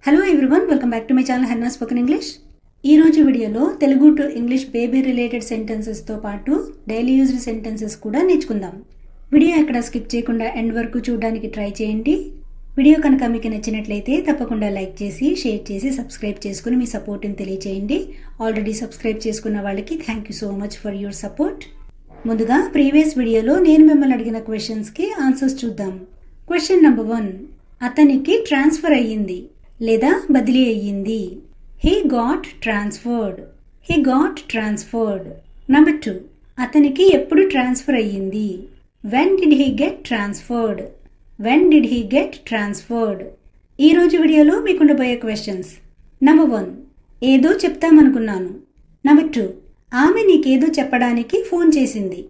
Hello everyone, welcome back to my channel Hanna spoken English. ఈ రోజు వీడియోలో Telugu to English baby related సెంటెన్సెస్తో పాటు డైలీ యూజ్డ్ సెంటెన్సెస్ కూడా నేర్చుకుందాం. వీడియో ఎక్కడ స్కిప్ చేయకుండా ఎండ్ వరకు చూడడానికి ట్రై చేయండి. వీడియో కనుక మీకు నచ్చినట్లయితే తప్పకుండా లైక్ చేసి, షేర్ చేసి, సబ్స్క్రైబ్ చేసుకుని మీ సపోర్ట్ని తెలియచేయండి. ఆల్రెడీ సబ్స్క్రైబ్ చేసుకున్న వాళ్ళకి thank you so much for your support. ముందుగా ప్రీవియస్ వీడియోలో నేను మిమ్మల్ని అడిగిన క్వశ్చన్స్కి ఆన్సర్స్ చూద్దాం. క్వశ్చన్ నెంబర్ 1, అతనికి ట్రాన్స్ఫర్ అయ్యింది లేదా బదిలీ అయ్యింది. He got transferred. He got transferred. Number 2, అతనికి ఎప్పుడు ట్రాన్స్ఫర్ అయ్యింది. When did he get transferred. When did he get transferred. ఈరోజు వీడియోలో మీకు ఉండబోయే క్వశ్చన్స్. నెంబర్ 1, ఏదో చెప్తామనుకున్నాను. నెంబర్ 2, ఆమె నీకేదో చెప్పడానికి ఫోన్ చేసింది.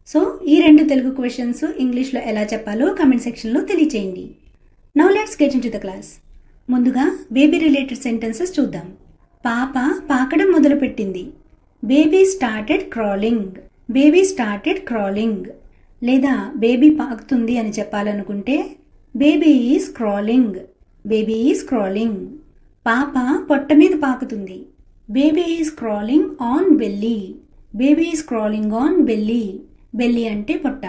సో ఈ రెండు తెలుగు క్వశ్చన్స్ ఇంగ్లీష్లో ఎలా చెప్పాలో కామెంట్ సెక్షన్లో తెలియచేయండి. Now let's get into the class. ముందుగా బేబీ రిలేటెడ్ సెంటెన్సెస్ చూద్దాం. పాప పాకడం మొదలుపెట్టింది. Baby started crawling. Baby started crawling. లేదా బేబీ పాకుతుంది అని చెప్పాలనుకుంటే baby is crawling. Baby is crawling. పాప పొట్ట మీద పాకుతుంది. Baby is crawling on belly. Baby is crawling on belly. Belly అంటే పొట్ట.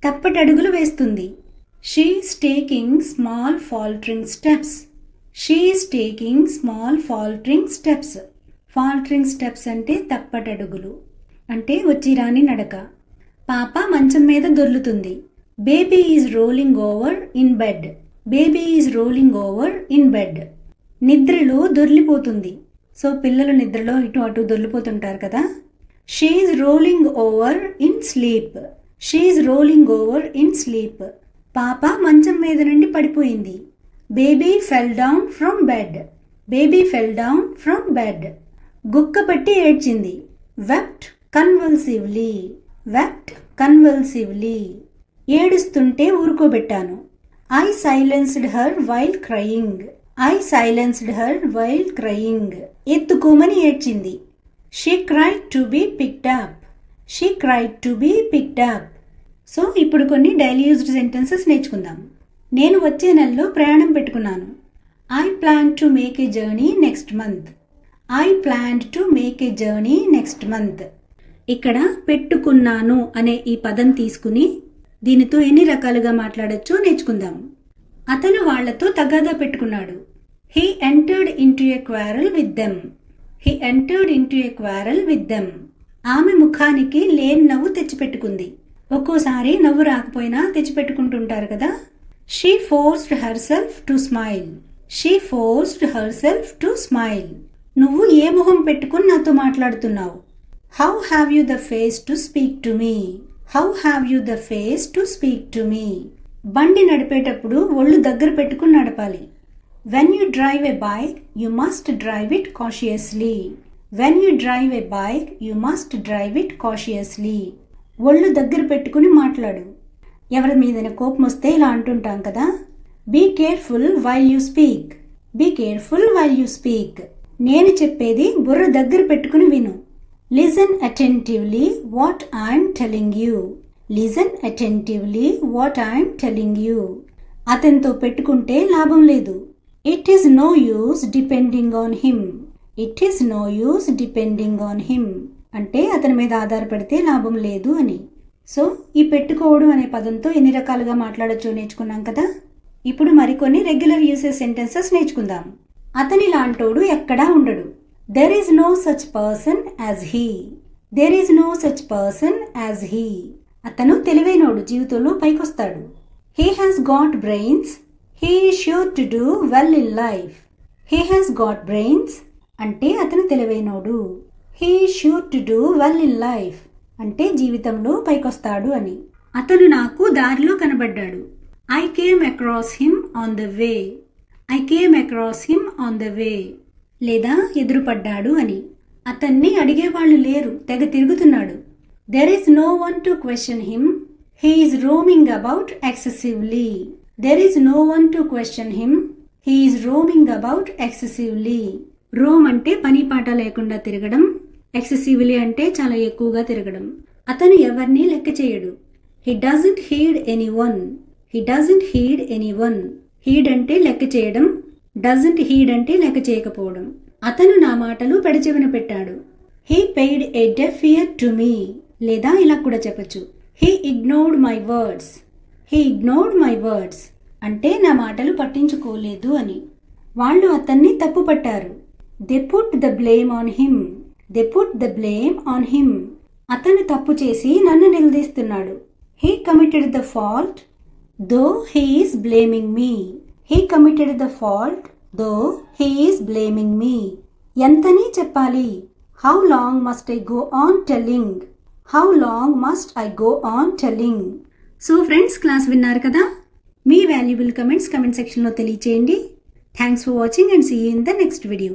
తప్పటడుగులు వేస్తుంది. She is taking small faltering steps. She is taking small faltering steps. Faltering steps అంటే తప్పటడుగులు, అంటే వచ్చి రాని నడక. పాప మంచం మీద దొర్లుతుంది. Baby is rolling over in bed. Baby is rolling over in bed. నిద్రలో దొర్లిపోతుంది. సో పిల్లలు నిద్రలో ఇటు అటు దొర్లిపోతుంటారు కదా. She is rolling over in sleep. She is rolling over in sleep. పాప మంచం మీద నుండి పడిపోయింది. Baby fell down from bed. Baby fell down from bed. గుక్క పట్టి ఏడ్చింది. Wept convulsively. Wept convulsively. ఏడుస్తుంటే ఊరుకోబెట్టాను. I silenced her while crying. I silenced her while crying. ఎత్తుకోమని ఏడ్చింది. She cried to be picked up. She cried to be picked up. So ఇప్పుడు కొన్ని daily used sentences నేర్చుకుందాం. నేను వచ్చే నెలలో ప్రయాణం పెట్టుకున్నాను. I plan to make a journey next month. I plan to make a journey next month. ఇక్కడ పెట్టుకున్నాను అనే ఈ పదం తీసుకుని దీనితో ఎన్ని రకాలుగా మాట్లాడొచ్చో నేర్చుకుందాం. అతను వాళ్లతో తగాదా పెట్టుకున్నాడు. He entered into A quarrel with them. He entered into A quarrel with them. ఆమె ముఖానికి లేని నవ్వు తెచ్చిపెట్టుకుంది. ఒక్కోసారి నవ్వు రాకపోయినా తెచ్చిపెట్టుకుంటుంటారు కదా. She forced herself to smile. She forced herself to smile. నువ్వు ఏ మొహం పెట్టుకుని నాతో మాట్లాడుతున్నావు. How have you the face to speak to me. How have you the face to speak to me. బండి నడిపేటప్పుడు ఒళ్ళు దగ్గర పెట్టుకుని నడపాలి. When you drive a bike you must drive it cautiously. When you drive a bike you must drive it cautiously. ఒళ్ళు దగ్గర పెట్టుకుని మాట్లాడు. ఎవరి మీదైనా కోపం వస్తే ఇలా అంటుంటాం కదా, be careful while you speak. Be careful while you speak. నేను చెప్పేది బుర్ర దగ్గర పెట్టుకుని విను. Listen attentively what I'm telling you. Listen attentively what I'm telling you. అతనితో పెట్టుకుంటే లాభం లేదు. It is no use depending on him. It is no use depending on him అంటే అతని మీద ఆధారపడితే లాభం లేదు అని. సో ఈ పెట్టుకోవడం అనే పదంతో ఎన్ని రకాలుగా మాట్లాడొచ్చో నేర్చుకున్నాం కదా. ఇప్పుడు మరికొన్ని రెగ్యులర్ యూసేజ్ సెంటెన్సెస్ నేర్చుకుందాం. అతని లాంటోడు ఎక్కడా ఉండడు. There is no such person as he. There is no such person as he. అతను తెలివైనోడు, జీవితంలో పైకొస్తాడు. He has got brains. He is sure to do well in life. He has got brains అంటే అతను తెలివైనోడు. He is sure to do well in life అంటే జీవితంలో పైకొస్తాడు అని. అతను నాకు దారిలో కనబడ్డాడు. I came across him on the way. I came across him on the వే. లేదా ఎదురుపడ్డాడు అని. అతన్ని అడిగేవాళ్ళు లేరు, తెగ తిరుగుతున్నాడు. There is no one to question him. He is roaming about excessively. There is no one to question him. He is roaming about excessively. Roam అంటే పని పాట లేకుండా తిరగడం. ఎక్సెసివ్లీ అంటే చాలా ఎక్కువగా తిరగడం. అతను ఎవరిని లెక్క చేయడు. He doesn't heed any one. He doesn't heed any one. Heed అంటే లెక్క చేయడం. డజంట్ హీడ్ అంటే లెక్క చేయకపోవడం. అతను నా మాటలు పెడచెవిన పెట్టాడు. He paid a deaf ear to me. లేదా ఇలా కూడా చెప్పచ్చు, he ignored my words. He ignored my words అంటే నా మాటలు పట్టించుకోలేదు అని. వాళ్ళు అతన్ని తప్పు పట్టారు. They put the blame on him. They put the blame on him. అతను తప్పు చేసి నన్ను నిలదీస్తున్నాడు. He committed the fault though he is blaming me. He committed the fault though he is blaming me. ఎంతని చెప్పాలి? How long must I go on telling. How long must I go on telling. So friends, class విన్నారు కదా. మీ valuable comments comment సెక్షన్లో తెలియచేయండి. Thanks for watching and see you in the next video.